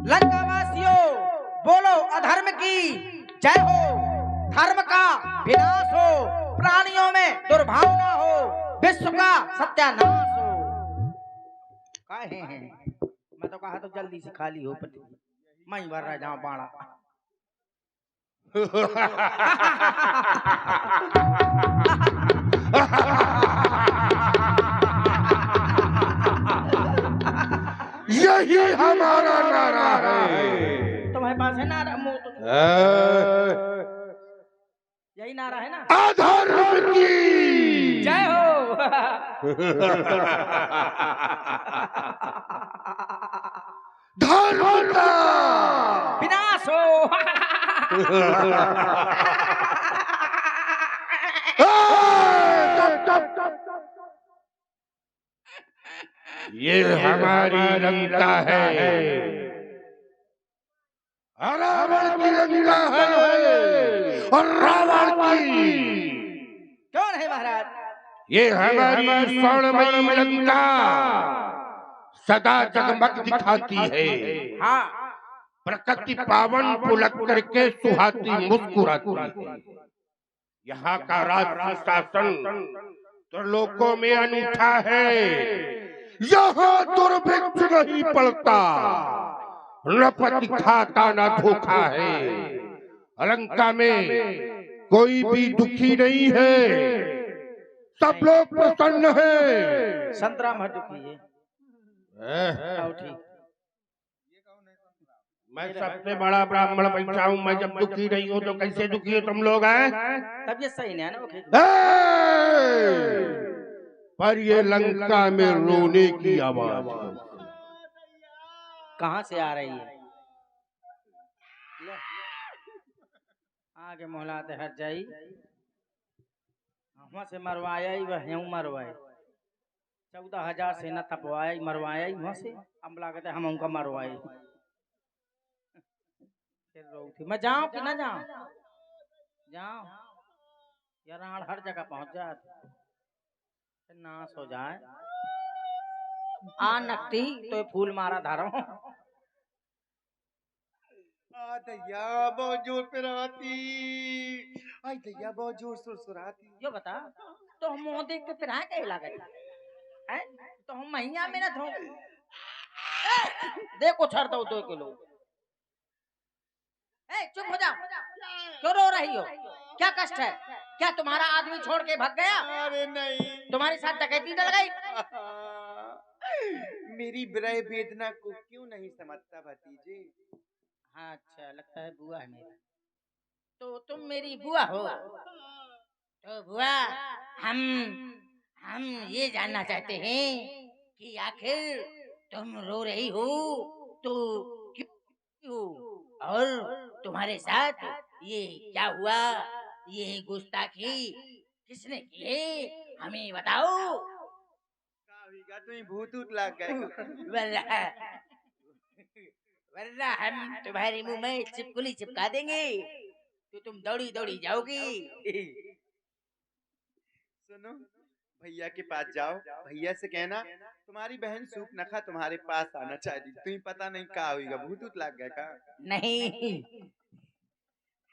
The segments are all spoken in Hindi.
लंकावासियों बोलो अधर्म की जय हो, धर्म का विनाश हो, प्राणियों में दुर्भावना हो, विश्व का सत्यानाश हो। काहे हैं? मैं तो कहा तो जल्दी से खाली हो पृथ्वी, मैं भर रहा जाऊं बाड़ा। यही हमारा नारा है। तुम्हारे पास है नारा? मुंह तो यही नारा है ना, अधर्म की जय हो। धर्म का विनाश हो। ये हमारी लंका है, रावण की लंका है, और रावण की कौन है महाराज? ये हमारी स्वर्णमयी लंका सदा जगमग दिखाती है। हाँ, प्रकृति पावन पुलक करके सुहाती मुस्कुराती है। यहाँ का राष्ट्रीय शासन त्रिलोकों में अनूठा है। यहाँ दुर्भिक्ष नहीं पड़ता, न पति खाता न धोखा है। अलंका में कोई भी दुखी नहीं है, सब लोग प्रसन्न है। संतराम हर दुखी है। ठीक, मैं सबसे बड़ा ब्राह्मण बैठा हूँ, मैं जब दुखी नहीं हूँ तो कैसे दुखी हो तुम लोग हैं? तबीयत सही नहीं है ना वो खेत। पर ये लंका में रोने की आवाज कहाँ से आ रही है? आगे मोहलाते हट जाई, वहां से मरवाया ही वह यूं मरवाए, 14,000 से न तपवाया मरवाया ही वहां से। अब लागत है हम उनका मरवाए। फिर रो थी, मैं जाऊं कि ना जाऊं? जाऊं यार, हर जगह पहुंच जाए, नाश हो जाए। आ नकटी तो फूल मारा धारो। दैया बहुत जोर पे रहती। आई दैया बहुत जोर सुरसुराती। यो बता, तो हम मुंह देख के फिर कहे लागत है? तो हम महीना में ना थो देखो छड़ दो 2 किलो। चुप हो जाओ, क्यों रो रही हो? क्या कष्ट है? क्या तुम्हारा आदमी छोड़ के भाग गया? अरे नहीं, तुम्हारे साथ डकैती डल गई? मेरी विरह वेदना को क्यों नहीं समझता भतीजे? हाँ, अच्छा लगता है बुआ है मेरा। तो तुम मेरी बुआ हो? तो बुआ, हम ये जानना चाहते हैं कि आखिर तुम रो रही हो तो क्यों, और तुम्हारे साथ ये क्या हुआ? ये गुस्ताखी किसने की है? हमें बताओ। तुम्हें भूत ऊत लग गए। वरना हम तुम्हारे मुंह में चिपकुली चिपका देंगे तो तुम दौड़ी दौड़ी जाओगी। सुनो, भैया के पास जाओ, भैया से कहना तुम्हारी बहन सूप नखा तुम्हारे पास आना चाहिए। तुम्हें पता नहीं क्या होगा, भूत ऊत लग गया का? नहीं,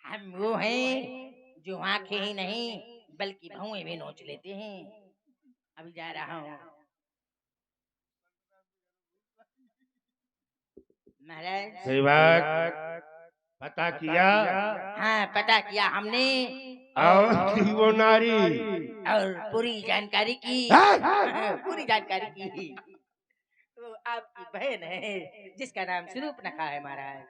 हम वो हैं जो आंखें ही नहीं बल्कि भौएं भी नोच लेते हैं। अभी जा रहा हूँ महाराज। सही बात, पता किया? हाँ, पता किया हमने, और थी वो नारी, और पूरी जानकारी की। पूरी जानकारी की। तो आपकी बहन है जिसका नाम स्वरूपनखा है महाराज।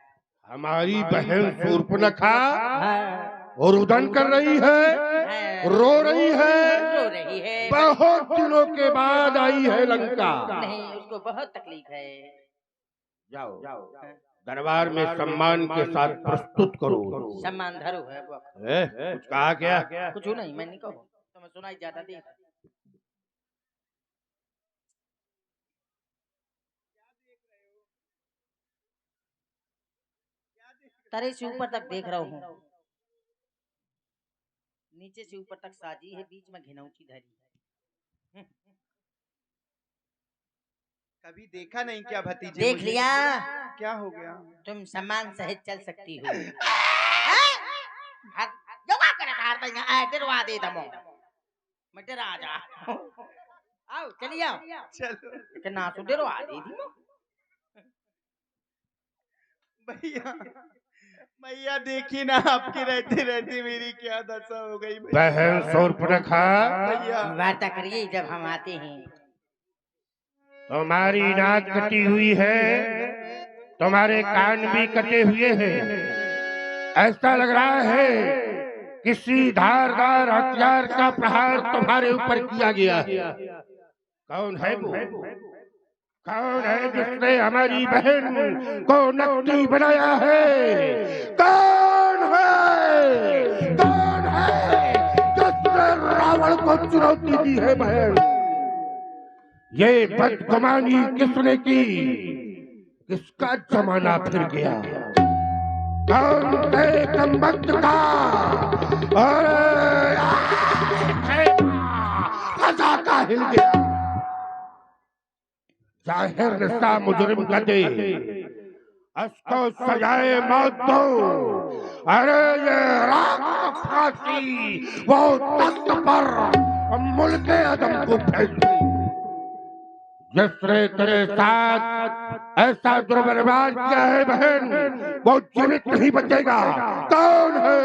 हमारी बहन शूर्पणखा हाँ, और रुदन कर रही है, हाँ, रो रही है। रो रही है। बहुत दिनों के बाद आई है लंका। नहीं, उसको बहुत तकलीफ है। जाओ दरबार में सम्मान के साथ प्रस्तुत करो। सम्मान धरो है वो। कुछ कहा क्या? कुछ नहीं, मैं नहीं कहूँ तो मैं सुनाई ज्यादा दे। तरे से ऊपर तक देख रहा हूँ, नीचे से ऊपर तक साजी है, बीच में घिनौची धरी है। अभी देखा नहीं क्या भतीजे? देख मुझे? लिया। क्या हो गया? तुम सम्मान सहित चल सकती हो। योगा करे कार बंगा आए डरवा दे दमो। मैं डरा जा। आओ चलिए आओ। चलो कितना सु डरवा दे दी। भैया, भैया देखी ना, आपकी रहते रहते मेरी क्या दशा हो गई भैया। बहन शूर्पणखा, भैया वार्ता करिए जब हम आते हैं। तुम्हारी नाक कटी हुई है, तुम्हारे कान भी कटे हुए हैं। ऐसा लग रहा है किसी धारदार हथियार का प्रहार तुम्हारे ऊपर किया गया है। कौन है वो? कौन है जिसने हमारी बहन को नकली बनाया है? कौन है? कौन है जिसने रावण को चुनौती दी है? बहन, ये बदगुमानी किसने की? किसका जमाना फिर गया? कौन है कमबख्त का? का हिल गया। जाहिर निस्सा मुजरिम गदे, उसको सजाए मौत दो। अरे ये रात फांसी वो तख्त पर मुल्क आदम को फेंक दो। जिसने तेरे साथ ऐसा दुर्व्यवहार किया है बहन, वो जीवित नहीं बचेगा। कौन है?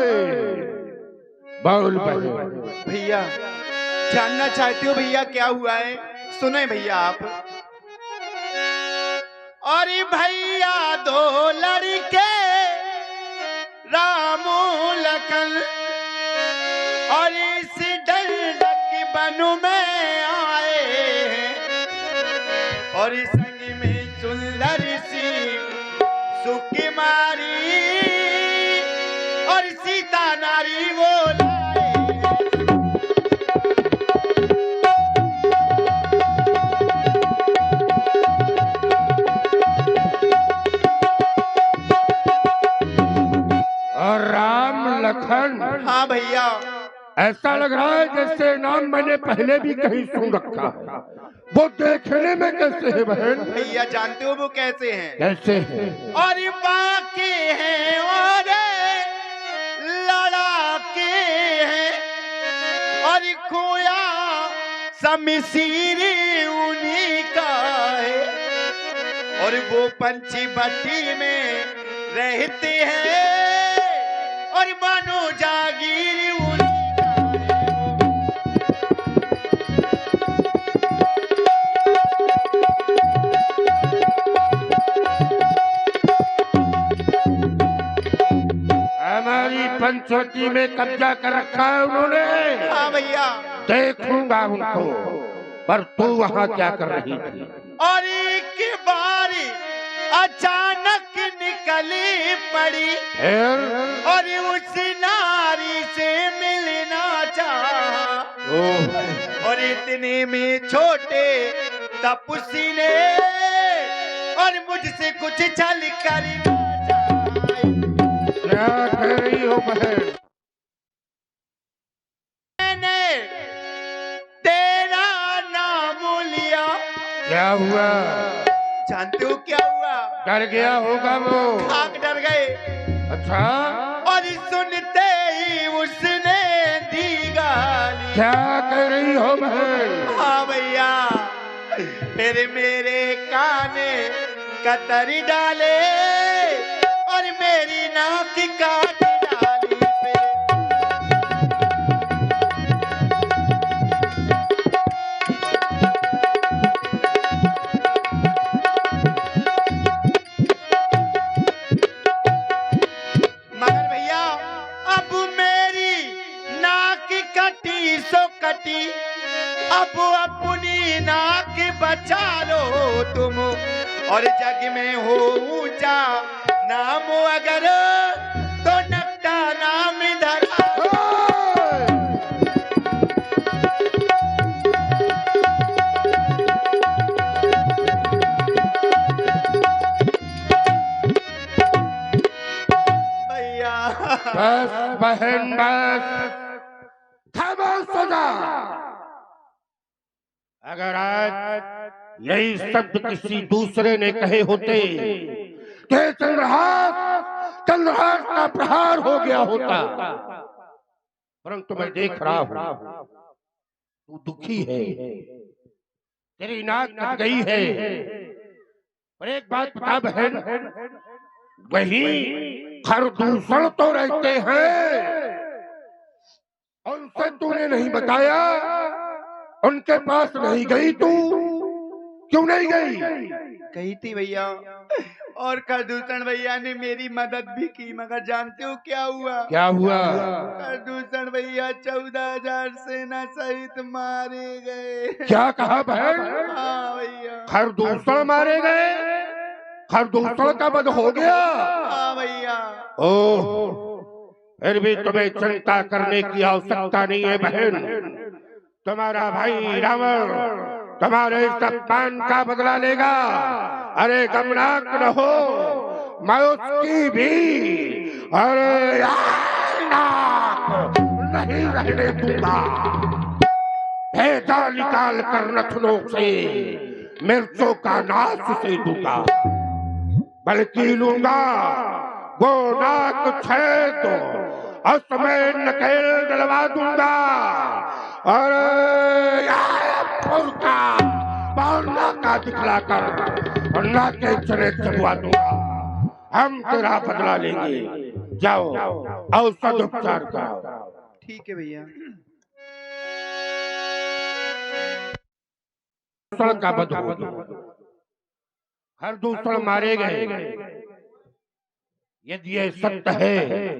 बोल बहन। भैया जानना चाहते हो भैया क्या हुआ है? सुने भैया आप। अरे भैया दो लड़के रामू लखन और इस डंडक बनु में आए और संग में सुंदर सी सुकुमारी और सीता नारी वो हाँ भैया, ऐसा लग रहा है जैसे नाम मैंने पहले भी कहीं सुन रखा है। वो देखने में कैसे है बहन? भैया जानते हो वो कैसे हैं? कैसे है? और बाकी हैं और लड़ाके हैं और खोया शमशीरी उन्हीं का है और वो पंछी भट्टी में रहते हैं और मानो जागीर उन्हीं का है। हमारी पंचवटी में कब्जा कर रखा है उन्होंने। हाँ भैया, देखूंगा उनको। पर तू वहाँ क्या कर रही थी? और एक बारी अचानक निकली पड़ी और उस नारी से मिलना चाहा और इतने में छोटे तपस्वी ने और मुझसे कुछ छल कर क्या कर रही हो बहन? मैंने तेरा नाम लिया। क्या हुआ? जानते हो क्या हुआ? डर गया होगा वो। आग डर गए। अच्छा, और सुनते ही उसने दी गाली। क्या कर रही हो बहन? हाँ भैया, फिर मेरे काने कतरी डाले और मेरी नाक काट डाली। मगर भैया अब मेरी नाक कटी सो कटी, अब अपनी नाक बचा लो तुम और जग में हो ऊंचा नाम अगर तो नकटा नाम धरा। भैया बस बहन बस, खामोश हो जा। अगर आज यही शब्द किसी दूसरे ने कहे होते कि चंद्रहास का प्रहार हो गया होता, परंतु मैं देख रहा हूं तू दुखी है, तेरी नाक कट गई है। और एक बात बता बहन, वही खरदूषण तो रहते हैं, उनसे तूने नहीं बताया, उनके पास नहीं गई तू, क्यों नहीं गई? गई थी भैया, और खरदूषण भैया ने मेरी मदद भी की, मगर जानते हो क्या हुआ? क्या हुआ? खरदूषण भैया 14,000 सेना सहित मारे गए। क्या कहा बहन? हाँ भैया। खरदूषण मारे गए? खरदूषण का वध हो गया? हाँ भैया। ओह, फिर भी तुम्हें चिंता करने की आवश्यकता नहीं है बहन। तुम्हारा भाई रावण तुम्हारे सम्मान का बदला लेगा। अरे गमनाक न हो, मैं उसकी भी अरे नहीं रहने दूंगा। भेजा निकाल कर नथनों से मिर्चों का नाश से दूंगा, बल्कि लूंगा वो नाक छेद, उसमें नकेल डलवा दूंगा और फुलका बावला का दिखलाकर और नाके चले चबवा दूंगा। हम तेरा बदला लेंगे। जाओ औषध उपचार करो। ठीक है भैया। का बद हो गया, हर दूसरा मारे गए। यदि ये सत्य है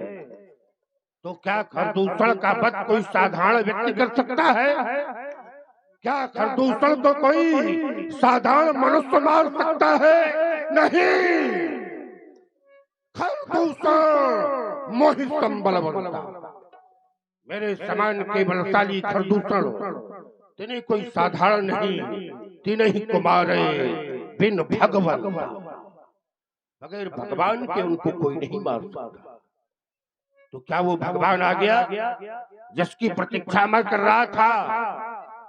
तो क्या खरदूषण का वध कोई साधारण व्यक्ति कर सकता है? क्या खरदूषण को कोई साधारण मनुष्य मार सकता है? नहीं, खरदूषण मोहि संबल बनता। मेरे समान के बलशाली खरदूषण तिन्हें कोई साधारण नहीं, तिन्हें ही कुमारे बिन भगवान, बगैर भगवान के उनको कोई नहीं मार सकता। तो क्या वो भगवान आ गया जिसकी प्रतीक्षा मैं कर रहा था?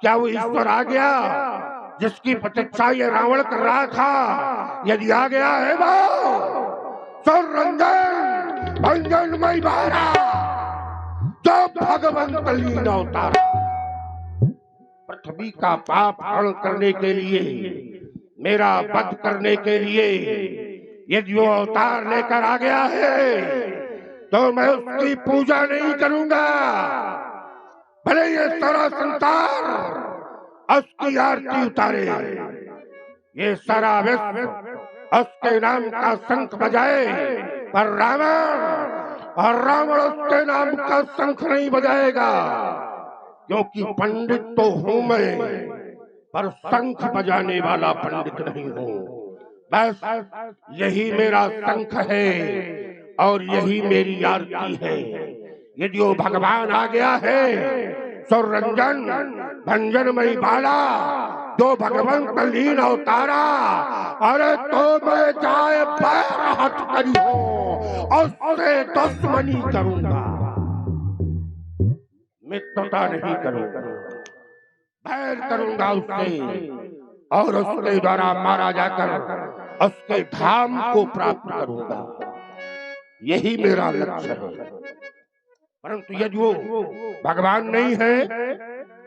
क्या वो ईश्वर आ गया जिसकी प्रतीक्षा ये रावण कर रहा था? यदि आ गया है वो रंजन भंजनमय बारा जो भगवंत लीन अवतार, पृथ्वी का पाप हरण करने के लिए, मेरा वध करने के लिए यदि वो अवतार लेकर आ गया है तो मैं उसकी पूजा नहीं करूंगा। भले ये सारा संसार उसकी आरती उतारे, ये सारा विश्व उसके नाम का शंख बजाए, पर रावण उसके नाम का शंख नहीं बजाएगा, क्योंकि पंडित तो हूं मैं, पर शंख बजाने वाला पंडित नहीं हूं। बस यही मेरा शंख है और यही मेरी आरती है। यदि वो भगवान आ गया है तो रंजन भंजनमयी बाला जो भगवंत लीन अवतारा, अरे तो मैं चाहे पैर हट करी हो और उससे दुश्मनी करूंगा, मित्रता नहीं करूंगा, बैर करूंगा उससे और उसके द्वारा मारा जाकर उसके धाम को प्राप्त करूंगा। यही मेरा लक्ष्य है। परंतु यदि वो भगवान नहीं है,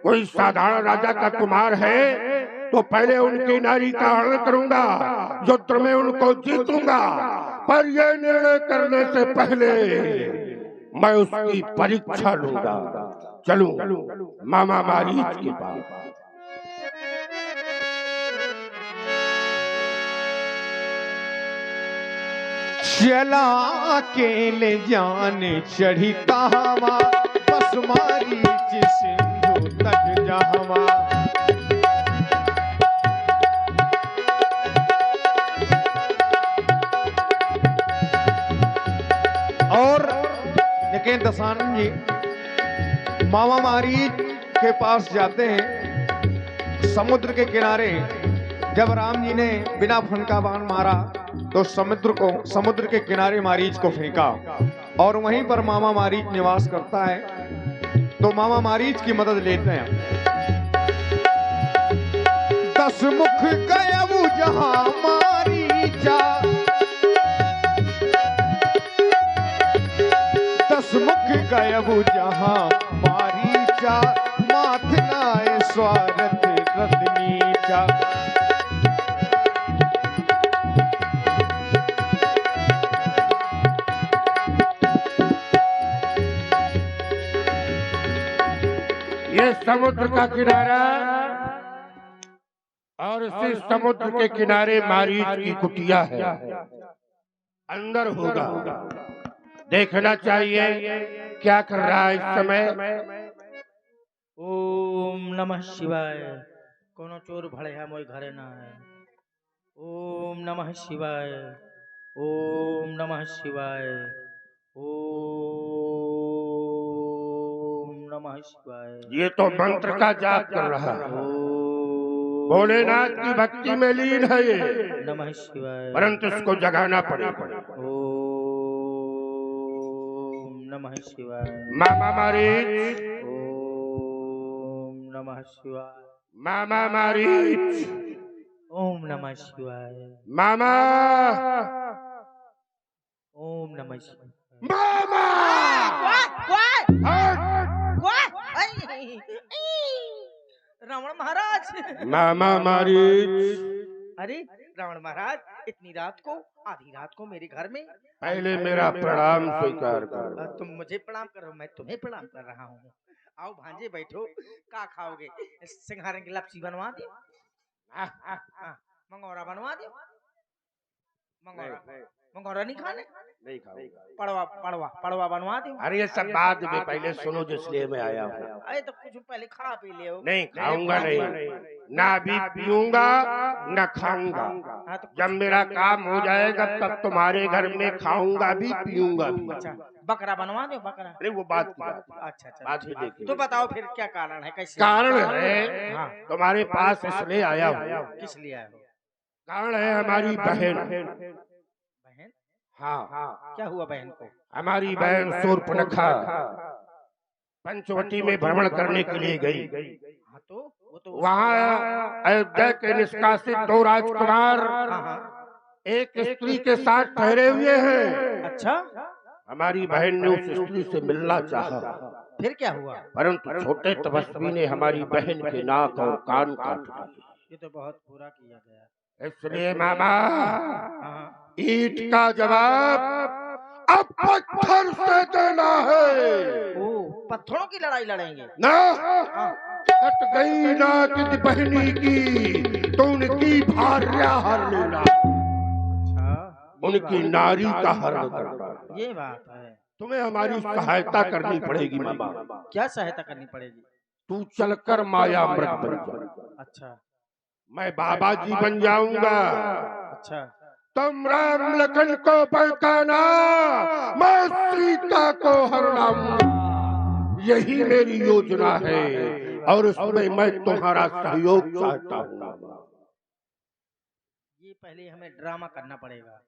कोई साधारण राजा का कुमार है, तो पहले उनकी नारी का हरण करूंगा, युद्ध में उनको जीतूंगा। पर यह निर्णय करने से पहले मैं उसकी परीक्षा लूंगा। चलूं मामा मारीच के पास। चला अकेले जाने चढ़ी तावा, बस मारीच सिंधु तट जहवा। और लेकिन दशानन जी मामा मारीच के पास जाते हैं। समुद्र के किनारे जब राम जी ने बिना फन का बाण मारा तो समुद्र के किनारे मारीच को फेंका और वहीं पर मामा मारीच निवास करता है। तो मामा मारीच की मदद लेते हैं। दस मुख गयबु जहां मारीचा, दस मुख गयबु जहां मारीचा, माथ नाय स्वार्थ रत्नीचा। ये समुद्र का किनारा और इसी समुद्र के किनारे मारीच की कुटिया है। अंदर होगा, देखना चाहिए क्या कर रहा है इस समय। ओम नमः शिवाय। कोनो चोर भड़े है मोई घरे ना है। ओम नमः शिवाय। ओम नमः शिवाय। ओम नमः शिवाय। ये तो मंत्र का जाप कर रहा है, ओम भोलेनाथ की भक्ति में लीन है ये, नमः शिवाय। परंतु इसको जगाना पड़ेगा। ओम नमः शिवाय। मामा मारीच, ओम नमः शिवाय। मामा मारीच, ओम नमः शिवाय। मामा, ओम नमः शिवाय। मामा, रावण महाराज। मामा मारीच, अरे रावण महाराज, इतनी रात को, आधी रात को मेरे घर में। पहले मेरा प्रणाम स्वीकार करो। तुम मुझे प्रणाम करो, मैं तुम्हें प्रणाम कर रहा हूँ। आओ भांजे बैठो, क्या खाओगे? सिंघारे की लपसी बनवा दो, मंगोरा बनवा दो। मंगोरा मंगोरा नहीं खाने? नहीं खाऊंगा। पड़वा पड़वा पड़वा बनवा दो। अरे ये सब बाद में, पहले सुनो जिसलिए मैं आया हूँ। अरे तो कुछ पहले खा पी ले। नहीं खाऊंगा, नहीं, ना भी पीऊंगा ना खाऊंगा। हाँ तो जब मेरा काम हो जाएगा तब तुम्हारे घर में खाऊंगा भी पीऊंगा भी। अच्छा, बकरा बनवा दो, बकरा। अरे वो बात की बात है, अच्छा अच्छा बाद में देखेंगे। तो बताओ फिर क्या कारण है, कैसे? कारण है हाँ। तुम्हारे पास इसलिए आया हूँ। किस लिए आए हो? कारण है हमारी बहन। बहन? हाँ, क्या हुआ बहन को? हमारी बहन शूर्पणखा पंचवटी में भ्रमण करने के लिए गई। हाँ तो वो तो वहाँ अयोध्या के निष्कासित 2 राजकुमार हाँ हाँ। एक स्त्री के साथ ठहरे हुए हैं। अच्छा, हमारी बहन ने उस स्त्री से मिलना चाहा, फिर क्या हुआ? परंतु छोटे तपस्वी ने हमारी बहन के नाक और कान काट दिए। ये तो बहुत बुरा किया गया। इसलिए मामा, हाँ। ईंट का जवाब अब पत्थर से देना है। ओ, पत्थरों की लड़ाई लड़ेंगे? ना, हाँ। कट गई नाक बहनी की तो उनकी भार्या हर लेना, अच्छा, उनकी नारी का हरण करना। ये बात है। तुम्हें हमारी सहायता करनी पड़ेगी मामा। क्या सहायता करनी पड़ेगी? तू चलकर माया मृत बन जा, अच्छा मैं बाबा जी बन जाऊंगा। अच्छा। तुम राम लखन को बहकाना, मैं सीता को हरनाऊंगा। यही मेरी योजना है और उसमें मैं तुम्हारा सहयोग चाहता हूँ। ये पहले हमें ड्रामा करना पड़ेगा।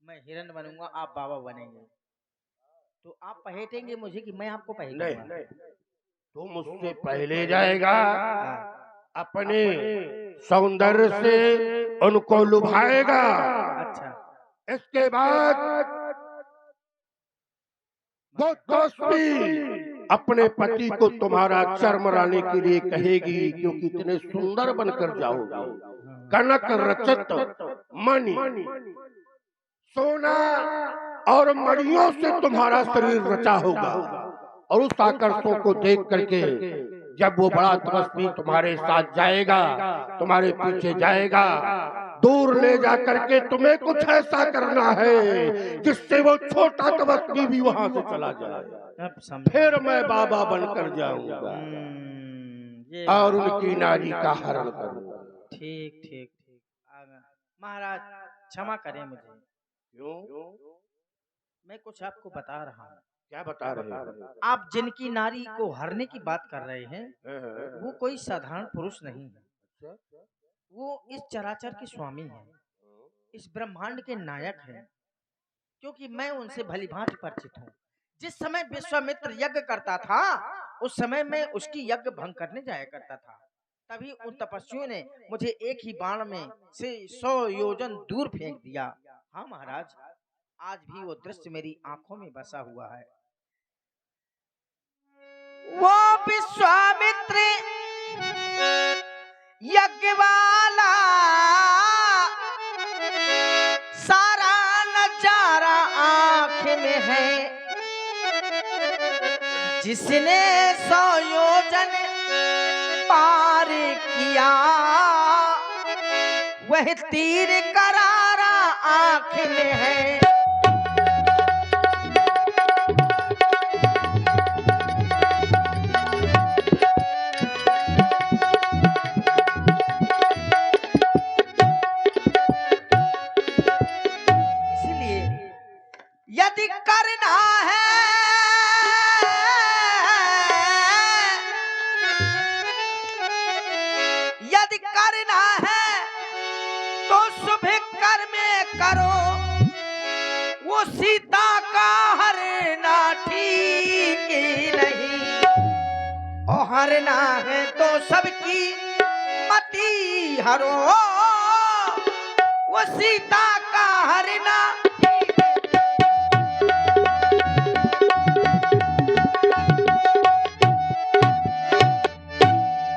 मैं हिरण बनूंगा, आप बाबा बनेंगे। तो आप पहेटेंगे मुझे कि मैं आपको पहेटूंगा? नहीं, तू मुझसे पहले जाएगा, अपने सौंदर्य से उनको लुभाएगा। अच्छा, इसके बाद वो दोस्ती अपने पति को तुम्हारा चर्म लाने के लिए कहेगी, क्योंकि इतने सुंदर बनकर जाओगे। कनक रचित मणि, सोना और मणियों से तुम्हारा शरीर रचा होगा। और उस आकर्षण को देख करके जब वो बड़ा तपस्वी तुम्हारे साथ जाएगा, तुम्हारे पीछे जाएगा, दूर ले जा करके तुम्हें कुछ ऐसा करना है जिससे वो छोटा तपस्वी भी वहां से चला जाए। अब समझा। फिर मैं बाबा बनकर जाऊंगा ये और उनकी नारी का हरण करूंगा। ठीक ठीक ठीक। महाराज क्षमा करें मुझे, क्यों? मैं कुछ आपको बता रहा हूँ। क्या बता रहे हैं? आप जिनकी नारी को हरने की बात कर रहे हैं वो कोई साधारण पुरुष नहीं है। वो इस चराचर के स्वामी हैं, इस ब्रह्मांड के नायक हैं। क्योंकि मैं उनसे भलीभांति परिचित हूँ। जिस समय विश्वामित्र यज्ञ करता था उस समय मैं उसकी यज्ञ भंग करने जाया करता था। तभी उन तपस्वियों ने मुझे एक ही बाण में से 100 योजन दूर फेंक दिया। हाँ महाराज, आज भी वो दृश्य मेरी आंखों में बसा हुआ है। वो विश्वामित्र यज्ञ वाला सारा नजारा आंख में है, जिसने 100 योजन पार किया वह तीर करारा आंख में है। इसलिए यदि करना है तो शुभ कर्म करो, वो सीता का हरना ठीक नहीं, और हरना है तो सबकी मति हरो, वो सीता का हरना।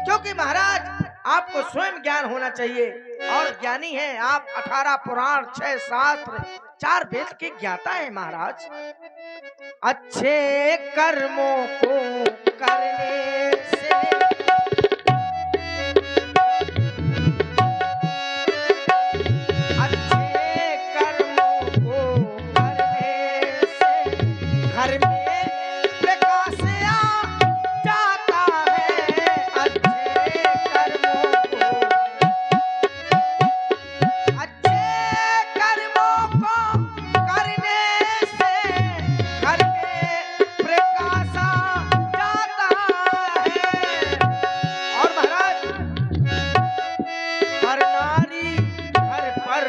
क्योंकि महाराज आपको स्वयं ज्ञान होना चाहिए, और ज्ञानी हैं आप। 18 पुराण, 6 शास्त्र, 4 वेद के ज्ञाता है महाराज। अच्छे कर्मों को करने से घर में प्रकाश आ जाता है। अच्छे कर्मों को करने से घर में प्रकाश आ जाता है। और महाराज, पर नारी घर पर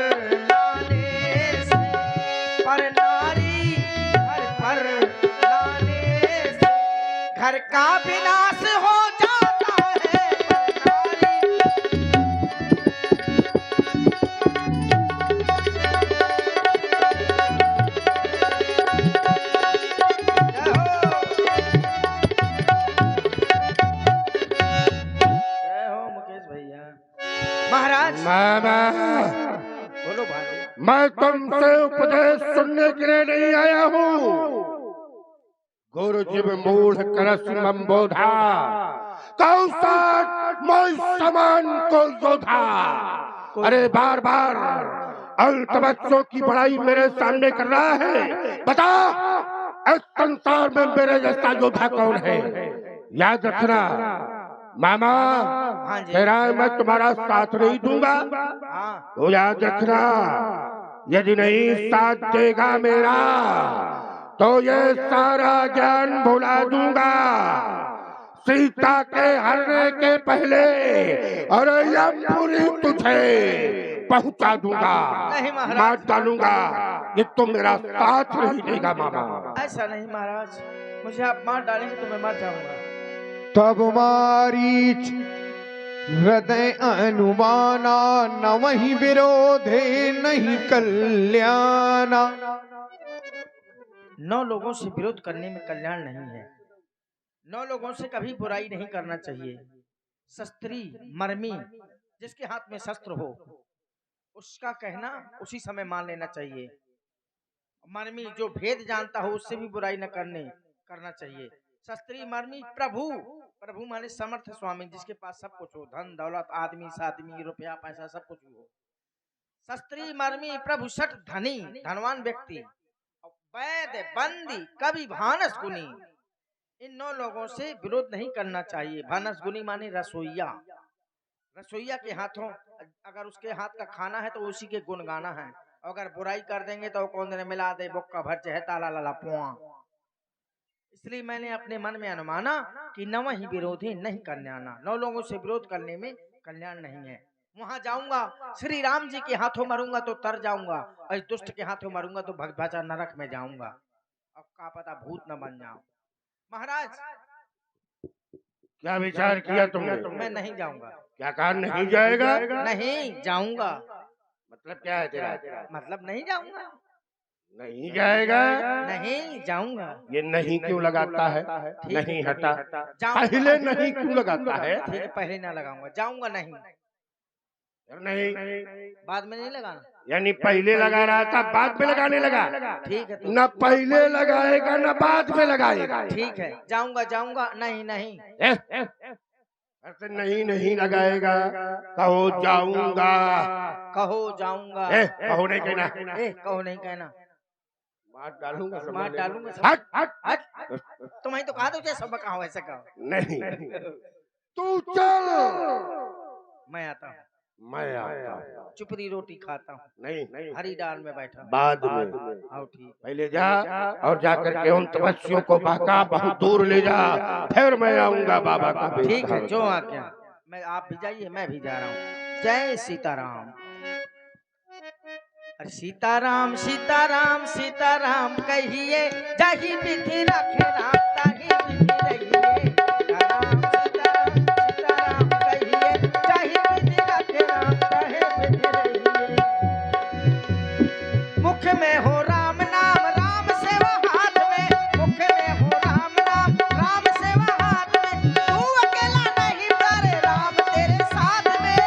लाने से, पर नारी घर पर लाने से घर का विनाश हो जाता है। जय हो मुकेश भैया। महाराज मामा, बोलो भाई। मैं तुमसे उपदेश सुनने के लिए नहीं आया हूँ। गुरु जीव मूढ़ करस मम बोधा, कौसाट मोय समान को योधा। अरे बार बार अल्तमत्सों की बड़ाई मेरे सामने कर रहा है। बता, इस संसार में मेरे जैसा योद्धा कौन है? याद रखना मामा, हाँ जी। तेरा मैं तुम्हारा साथ नहीं दूंगा, हाँ, तो याद रखना, यदि नहीं साथ देगा मेरा तो ये सारा ज्ञान भुला दूंगा। सीता के हरने के पहले अरे यमपुरी तुझे पहुंचा दूंगा, नहीं महाराज। मार डालूंगा। ये तो मेरा साथ नहीं देगा मामा। ऐसा नहीं महाराज, मुझे आप मार डालेंगे तो मैं मर जाऊंगा। तब मारीच हृदय अनुमाना, न वही विरोधे नहीं कल्याणा। 9 लोगों से विरोध करने में कल्याण नहीं है। 9 लोगों से कभी बुराई नहीं करना चाहिए। शस्त्री मर्मी, जिसके हाथ में शस्त्र हो उसका कहना उसी समय मान लेना चाहिए। मर्मी जो भेद जानता हो उससे भी बुराई न करना चाहिए। शस्त्री मर्मी प्रभु, प्रभु माने समर्थ स्वामी, जिसके पास सब कुछ हो, धन दौलत, आदमी सादमी, रुपया पैसा सब कुछ हो। शस्त्री मर्मी प्रभु सठ धनी, धनवान व्यक्ति, वैद्य बंदी कवि भानस गुनी, इन 9 लोगों से विरोध नहीं करना चाहिए। भानस गुनी माने रसोईया, रसोईया के हाथों अगर उसके हाथ का खाना है तो उसी के गुण गाना है। अगर बुराई कर देंगे तो कौन देने मिला दे बुक्का भर चाहे ताला लाला पुआ। इसलिए मैंने अपने मन में अनुमाना कि 9 ही विरोधी नहीं कल्याणा। 9 लोगों से विरोध करने में कल्याण नहीं है। वहां जाऊंगा, श्री राम जी के हाथों मरूंगा तो तर जाऊंगा, और दुष्ट के हाथों मरूंगा तो भगभाचा नरक में जाऊंगा। अब का पता भूत न बन जाऊं। महाराज क्या विचार किया तुमने? मैं नहीं जाऊंगा। क्या कारण नहीं जाएगा? नहीं जाऊंगा। मतलब क्या है तेरा? मतलब नहीं जाऊंगा। नहीं जाएगा? नहीं जाऊंगा। ये नहीं क्यों लगाता है? नहीं हटा। जाऊंगा। पहले नहीं क्यों लगाता है? ठीक है, पहले ना लगाऊंगा। जाऊंगा नहीं। नहीं, बाद में नहीं लगाना। यानी पहले लगा रहा था, बाद में लगाने लगा। ठीक है तो न पहले लगाएगा न बाद में लगाएगा। ठीक है, जाऊंगा जाऊंगा। नहीं नहीं। ऐसे नहीं लगाएगा। कहो जाऊंगा। कहो जाऊंगा। कहो नहीं कहना। कहो नहीं कहना। मार डालूंगा। मार डालूंगा। हट हट। हट। तुम्हें तो कहा दो जैसा कहा वैसे कहो। नहीं, तू चल। मैं आता हूँ। मैं आता हूँ। चुपड़ी रोटी खाता हूँ। नहीं, हरी दाल में बैठा हूँ। बाद में। आओ ठीक। पहले जा और जाकर के उन तपस्वियों को बहका बहुत दूर ले जा, फिर मैं आऊंगा बाबा का बेटा। ठीक है, जो आज्ञा। मैं आप भी जाइए, मैं भी जा रहा हूँ। जय सीताराम। अरे सीताराम सीताराम सीताराम कहिए, जाहि विधि रखे राम ताहि विधि रहिए। सीताराम सीताराम सीताराम कहिए, जाहि विधि रखे राम ताहि विधि रहिए। मुख में हो राम नाम, राम सेवा हाथ में। मुख में हो राम नाम, राम सेवा हाथ में। तू अकेला नहीं प्यारे, राम तेरे साथ में।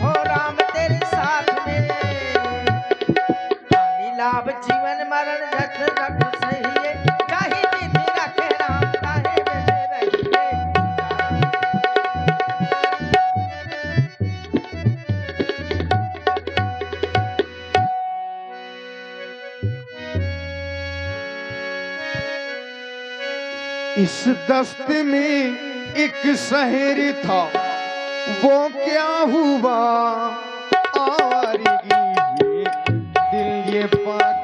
हो राम तेरे साथ में। लाभ जीवन मरण झट रख सहिए, जाहि विधि रखे राम ताहि विधि रहिए। इस दस्ते में एक शहर था, वो क्या हुआ आवारगी, ये दिल ये पागल